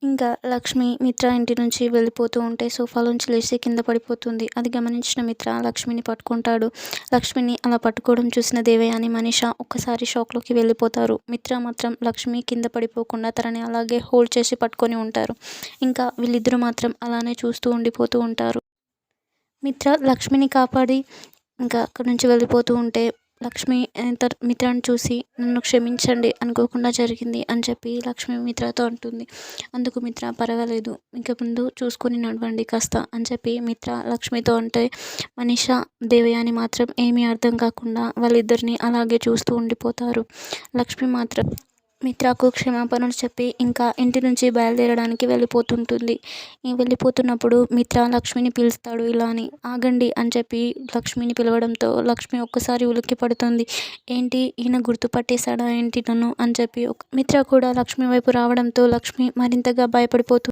ఇంకా లక్ష్మి మిత్ర ఇంటి నుంచి వెళ్ళిపోతూ ఉంటే సోఫాలోంచి లేచి కింద పడిపోతుంది. అది గమనించిన మిత్ర లక్ష్మిని పట్టుకుంటాడు. లక్ష్మిని అలా పట్టుకోవడం చూసిన దేవయాని, మనీష ఒక్కసారి షాక్లోకి వెళ్ళిపోతారు. మిత్ర మాత్రం లక్ష్మి కింద పడిపోకుండా తనని అలాగే హోల్డ్ చేసి పట్టుకొని ఉంటారు. ఇంకా వీళ్ళిద్దరూ మాత్రం అలానే చూస్తూ ఉండిపోతూ ఉంటారు. మిత్ర లక్ష్మిని కాపాడి ఇంకా అక్కడి నుంచి వెళ్ళిపోతూ ఉంటే లక్ష్మి మిత్రాన్ని చూసి నన్ను క్షమించండి, అనుకోకుండా జరిగింది అని చెప్పి లక్ష్మి మిత్రతో అంటుంది. అందుకు మిత్ర పర్వాలేదు, ఇంక ముందు చూసుకొని నడవండి కాస్త అని చెప్పి మిత్ర లక్ష్మితో అంటే మనీష, దేవయాని మాత్రం ఏమీ అర్థం కాకుండా వాళ్ళిద్దరిని అలాగే చూస్తూ ఉండిపోతారు. లక్ష్మి మాత్రం మిత్రకు క్షమాపణలు చెప్పి ఇంకా ఇంటి నుంచి బయలుదేరడానికి వెళ్ళిపోతుంటుంది. వెళ్ళిపోతున్నప్పుడు మిత్ర లక్ష్మిని పిలుస్తాడు. ఇలా అని ఆగండి అని చెప్పి లక్ష్మిని పిలవడంతో లక్ష్మి ఒక్కసారి ఉలిక్కి పడుతుంది. ఏంటి ఈయన గుర్తుపట్టేశాడా ఏంటి నన్ను అని చెప్పి మిత్ర కూడా లక్ష్మి వైపు రావడంతో లక్ష్మి మరింతగా భయపడిపోతుంది.